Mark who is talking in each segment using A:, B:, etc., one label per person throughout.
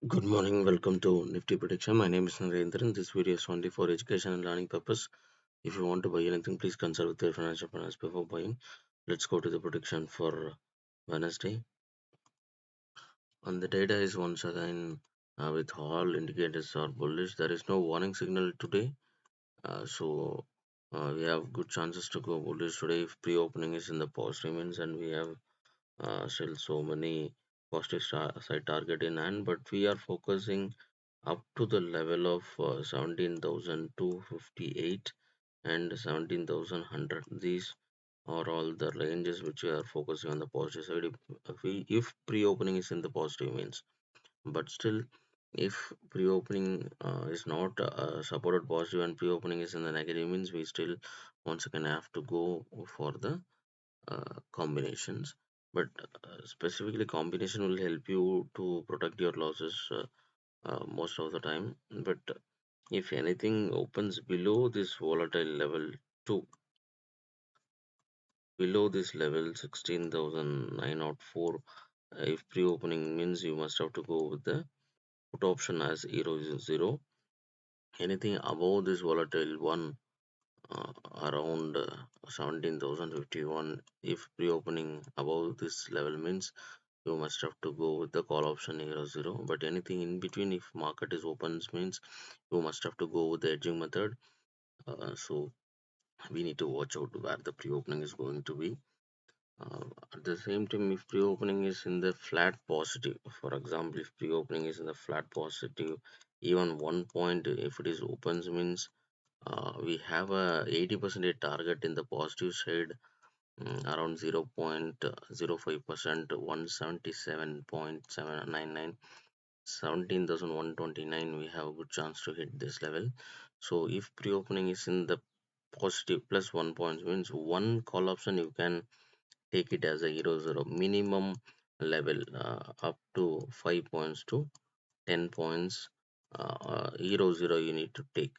A: Good morning, welcome to Nifty Prediction. My name is Narendran. This video is only for education and learning purpose. If you want to buy anything, please consult with your financial planners before buying. Let's go to the prediction for Wednesday. And the data is once again with all indicators are bullish. There is no warning signal today, so we have good chances to go bullish today if pre-opening is in the positive means, and we have still so many positive side target in hand, but we are focusing up to the level of 17,258 and 17,100. These are all the ranges which we are focusing on the positive side if pre-opening is in the positive means. But still, if pre-opening is not supported positive and pre-opening is in the negative means, we still once again have to go for the combinations. But specifically combination will help you to protect your losses most of the time. But if anything opens below this volatile level 2, below this level 16,904, if pre-opening means you must have to go with the put option as 0 0. Anything above this volatile 1, around 17,051, if pre-opening above this level means you must have to go with the call option 0 0. But anything in between, if market is opens means you must have to go with the edging method. So we need to watch out where the pre-opening is going to be. At the same time, if pre-opening is in the flat positive, for example, if pre-opening is in the flat positive, even 1 point, if it is opens means we have a 80% target in the positive side, around 0.05%, 177.799, 17,129. We have a good chance to hit this level. So if pre-opening is in the positive plus 1 point means one call option you can take it as a 0 0 minimum level, up to 5 points to 10 points, 0 0 you need to take.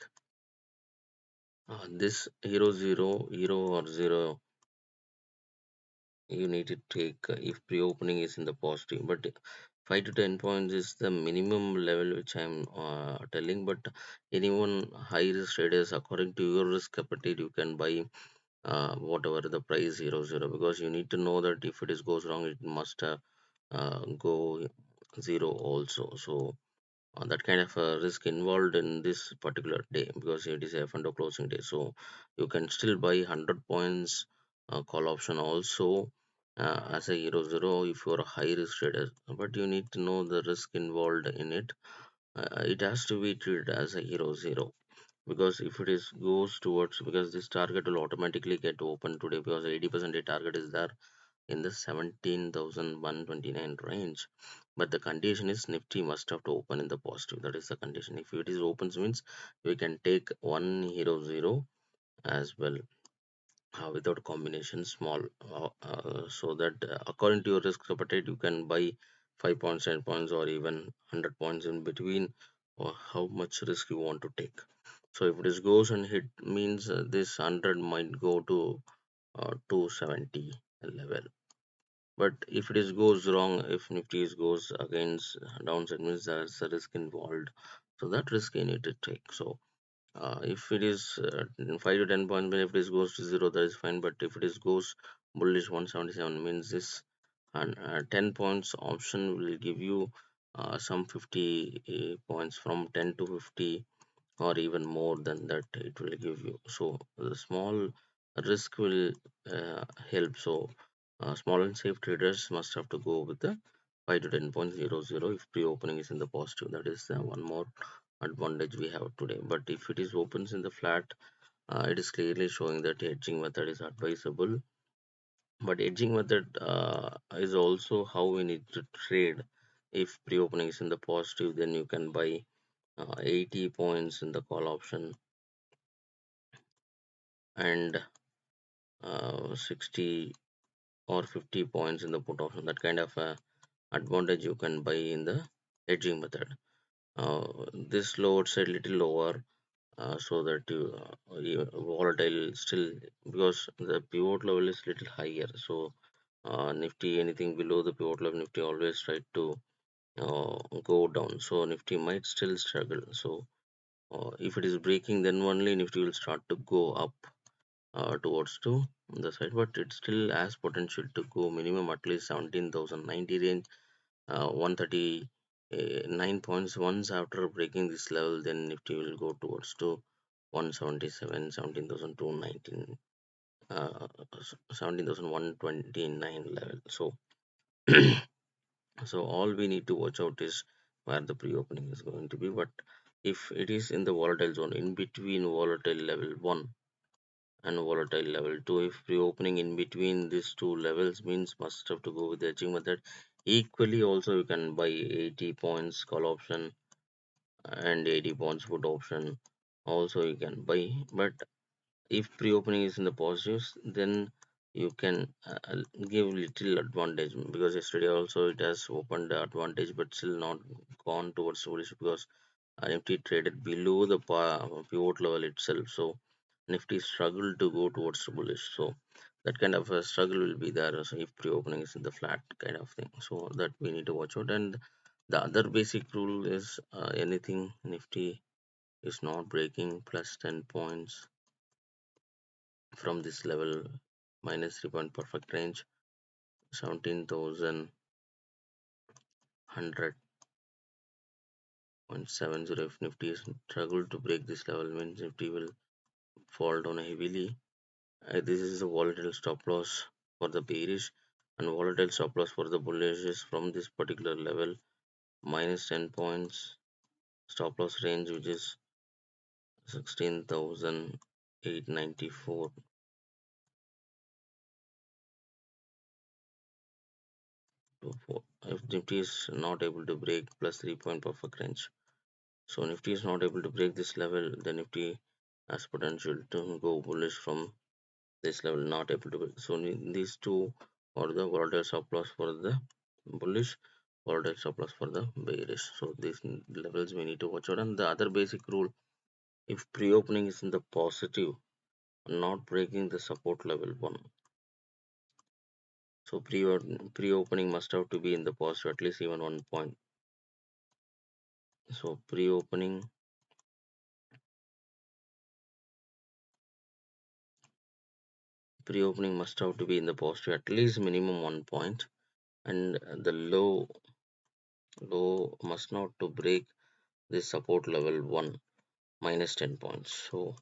A: This 0 0 or 0 you need to take if pre-opening is in the positive, but 5 to 10 points is the minimum level which I'm telling. But anyone high risk traders, according to your risk appetite, you can buy whatever the price 0 0, because you need to know that if it is goes wrong it must go zero also. So that kind of risk involved in this particular day, because it is a fund closing day. So you can still buy 100 points call option also as a 0 0 if you are a high risk trader, but you need to know the risk involved in it. It has to be treated as a 0 0, because if it is goes towards, because this target will automatically get open today, because 80% target is there in the 17,129 range. But the condition is Nifty must have to open in the positive. That is the condition. If it is opens means we can take 1 0 0 as well, without combination small, so that according to your risk appetite you can buy 5 points, 10 points, or even 100 points in between, or how much risk you want to take. So if this goes and hit means this 100 might go to 270 level. But if it is goes wrong, if Nifty is goes against downside means there's a risk involved. So that risk you need to take. So if it is 5 to 10 points, if it is goes to zero, that is fine. But if it is goes bullish 177 means this, and 10 points option will give you some 50 points, from 10 to 50, or even more than that it will give you. So the small risk will help. So small and safe traders must have to go with the 5 to 10 point 0 0 if pre-opening is in the positive. That is one more advantage we have today. But if it is opens in the flat, it is clearly showing that hedging method is advisable. But hedging method is also how we need to trade. If pre-opening is in the positive, then you can buy 80 points in the call option, and 60 or 50 points in the put option. That kind of advantage you can buy in the hedging method. This load side little lower, so that you volatile still, because the pivot level is little higher. So Nifty anything below the pivot level, Nifty always try to go down. So Nifty might still struggle. So if it is breaking, then only Nifty will start to go up towards to the side, but it still has potential to go minimum at least 17,090 range, 139 points. Once after breaking this level, then Nifty will go towards to 177, 17,219, 17,129 level. So so all we need to watch out is where the pre-opening is going to be. But if it is in the volatile zone, in between volatile level 1 and volatile level 2, if pre-opening in between these two levels, means must have to go with the hedging method. Equally also you can buy 80 points call option and 80 points put option also you can buy. But if pre-opening is in the positives, then you can give little advantage, because yesterday also it has opened the advantage but still not gone towards bullish, because Nifty traded below the pivot level itself. So Nifty struggled to go towards bullish. So that kind of a struggle will be there, so if pre-opening is in the flat kind of thing. So that we need to watch out. And the other basic rule is anything Nifty is not breaking plus 10 points from this level, minus 3 point perfect range, 17,100.70. If Nifty is struggle to break this level, means Nifty will fall down heavily. This is a volatile stop loss for the bearish, and volatile stop loss for the bullish is from this particular level, minus 10 points stop loss range, which is 16,894 to 4. If Nifty is not able to break plus 3 point perfect range, so Nifty is not able to break this level, then Nifty has potential to go bullish from this level, not able to break. So these two are the volatile stop loss for the bullish, volatile stop loss for the bearish. So these levels we need to watch out. And the other basic rule, if pre-opening is in the positive, not breaking the support level 1, so pre-opening must have to be in the positive at least even 1 point. So pre-opening must have to be in the positive at least minimum 1 point, and the low must not to break this support level 1, minus 10 points. So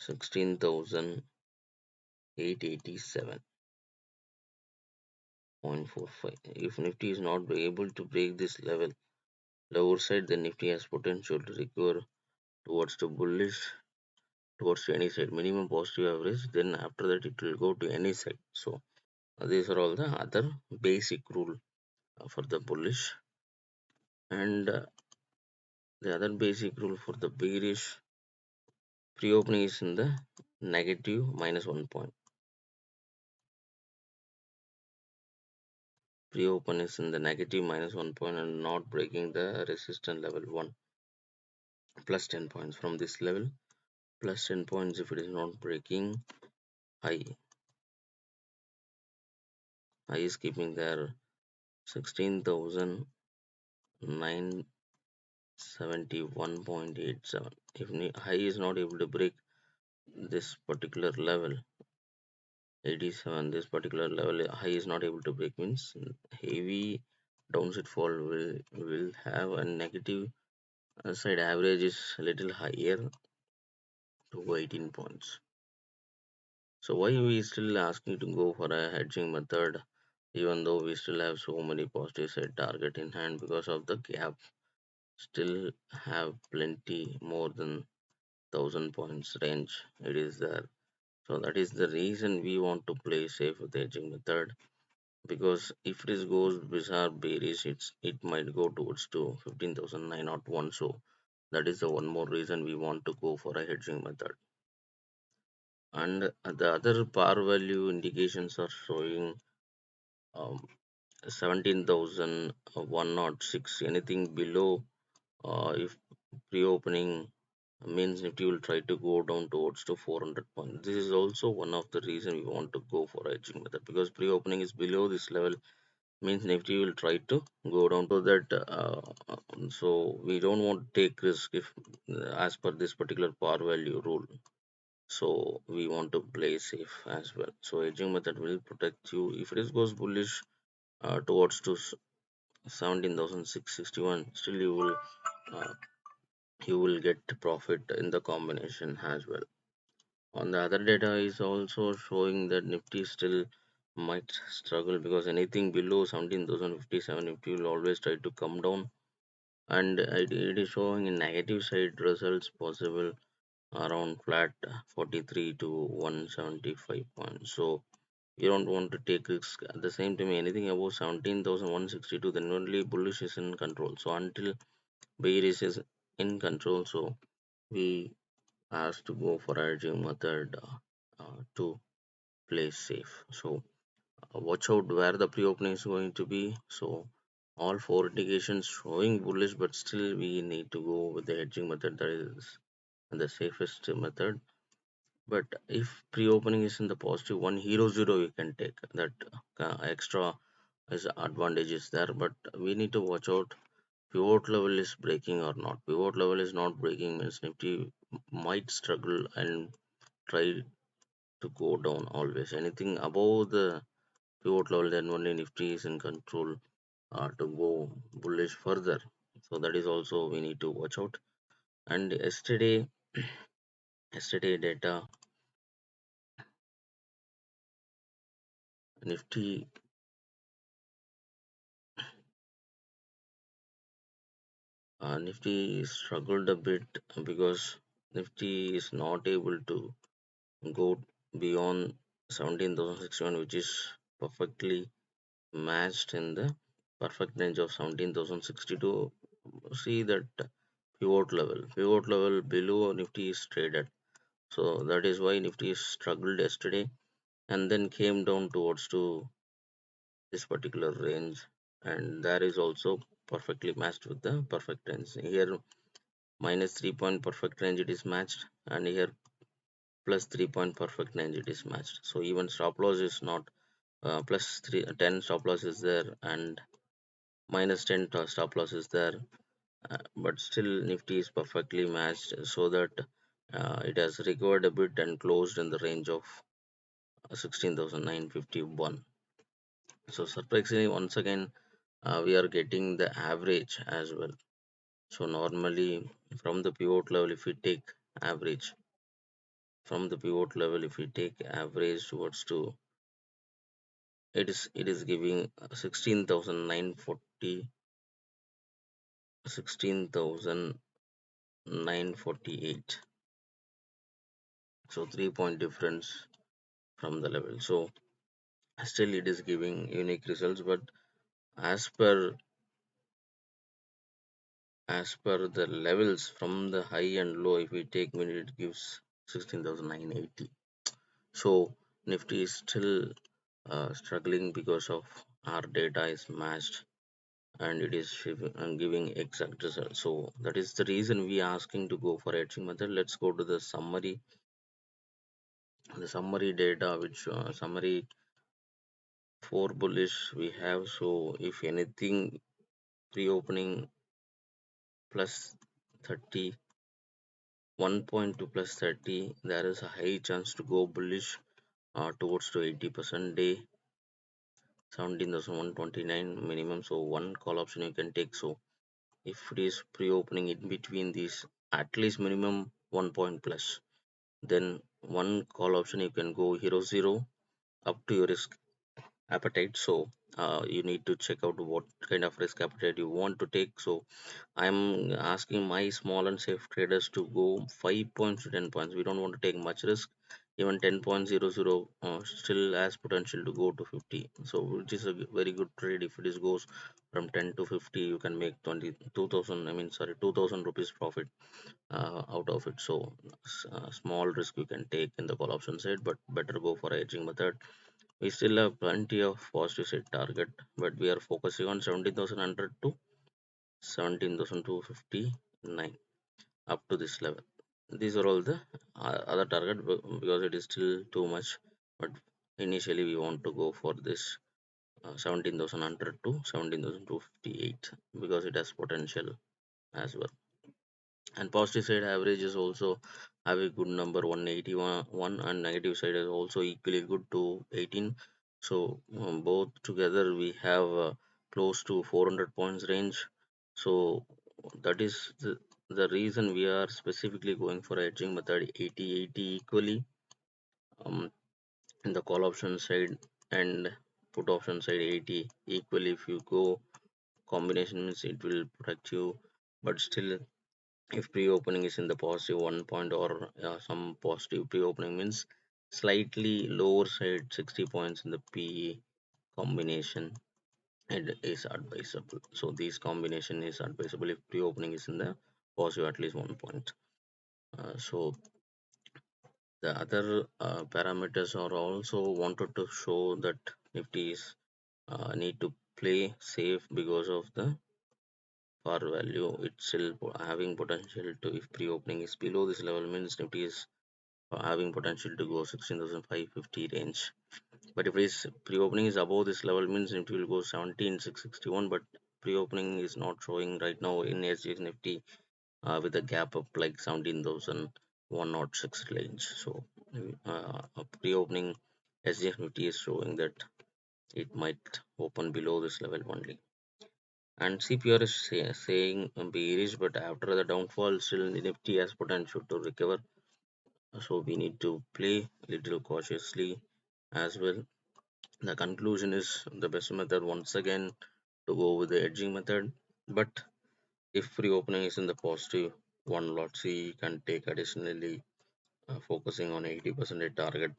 A: 16,887.45. If Nifty is not able to break this level lower side, then Nifty has potential to recover towards the bullish, towards to any side, minimum positive average, then after that it will go to any side. So these are all the other basic rule for the bullish. And the other basic rule for the bearish, pre-opening is in the negative minus 1 point. Pre-open is in the negative minus 1 point and not breaking the resistance level 1, plus 10 points from this level, plus 10 points. If it is not breaking, high is keeping there 16,971.87. If high is not able to break this particular level 87, this particular level high is not able to break, means heavy downside fall will have a negative side average is a little higher to 18 points. So why we still asking to go for a hedging method, even though we still have so many positive side target in hand, because of the gap still have plenty more than 1,000 points range it is there. So that is the reason we want to play safe with the hedging method, because if this goes bizarre bearish, it might go towards to 15,901. So that is the one more reason we want to go for a hedging method. And the other par value indications are showing um, 17,106. Anything below, if pre-opening, means Nifty will try to go down towards to 400 points. This is also one of the reason we want to go for hedging method, because pre-opening is below this level, means Nifty will try to go down to that. So we don't want to take risk if as per this particular par value rule. So we want to play safe as well. So hedging method will protect you if it is goes bullish towards to 17,661. Still uh, you will get profit in the combination as well. On the other data is also showing that Nifty still might struggle because anything below 17,057 Nifty will always try to come down, and it is showing a negative side results possible around flat 43 to 175 points. So you don't want to take risk. At the same time, anything above 17,162, then only bullish is in control. So until bearish is in control, so we has to go for a hedging method to play safe. So watch out where the pre-opening is going to be. So all four indications showing bullish, but still we need to go with the hedging method. That is the safest method. But if pre-opening is in the positive, one hero zero we can take that extra is advantage is there. But we need to watch out pivot level is breaking or not. Pivot level is not breaking means Nifty might struggle and try to go down always. Anything above the pivot level, then only Nifty is in control to go bullish further. So that is also we need to watch out. And yesterday data Nifty Nifty struggled a bit because Nifty is not able to go beyond 17,061, which is perfectly matched in the perfect range of 17,062. See that pivot level below Nifty is traded, so that is why Nifty struggled yesterday and then came down towards to this particular range, and that is also perfectly matched with the perfect range. Here minus 3 point perfect range it is matched, and here plus 3 point perfect range it is matched. So even stop loss is not plus 10 stop loss is there, and minus 10 stop loss is there, but still Nifty is perfectly matched, so that it has recovered a bit and closed in the range of 16,951. So surprisingly, once again, we are getting the average as well. So normally from the pivot level, if we take average, from the pivot level, if we take average towards to it is giving 16,940, 16,948. So 3 point difference from the level. So still it is giving unique results, but as per the levels from the high and low, if we take minute, it gives 16,980. So Nifty is still struggling because of our data is matched and it is giving exact results. So that is the reason we are asking to go for hedging method. Let's go to the summary. The summary data, which summary for bullish we have. So if anything pre-opening plus 30, 1.2 plus 30, there is a high chance to go bullish towards to 80% day, 17,129 minimum. So one call option you can take. So if it is pre-opening in between these, at least minimum 1 point plus, then one call option you can go hero zero up to your risk appetite. So you need to check out what kind of risk appetite you want to take. So I'm asking my small and safe traders to go 5 points to 10 points. We don't want to take much risk. Even 10.00 still has potential to go to 50. So which is a very good trade. If it is goes from 10 to 50, you can make 22,000. I mean, sorry, 2,000 rupees profit out of it. So small risk you can take in the call option side, but better go for a hedging method. We still have plenty of positive set target, but we are focusing on 17,100 to 17,259 up to this level. These are all the other target because it is still too much, but initially we want to go for this 17,100 to 17,258 because it has potential as well. And positive side average is also have a good number 181 and negative side is also equally good to 18. So both together we have close to 400 points range. So that is the reason we are specifically going for hedging method 80-80 equally, um, in the call option side and put option side 80 equally. If you go combination means it will protect you, but still if pre-opening is in the positive 1 point or some positive pre-opening means slightly lower side 60 points in the PE combination, it is advisable. So this combination is advisable if pre-opening is in the positive at least 1 point. So the other parameters are also wanted to show that Nifty is need to play safe because of the par value itself having potential to, if pre-opening is below this level means Nifty is having potential to go 16,550 range. But if it is pre-opening is above this level means Nifty will go 17,661, but pre-opening is not showing right now in SGX Nifty with a gap of like 17,106 range. So a pre-opening SGX Nifty is showing that it might open below this level only. And CPR is saying bearish, but after the downfall, still Nifty has potential to recover. So we need to play a little cautiously as well. The conclusion is the best method once again to go with the edging method. But if pre-opening is in the positive, one lot C can take additionally, focusing on 80% target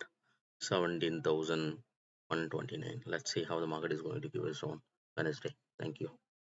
A: 17,129. Let's see how the market is going to give us on Wednesday. Thank you.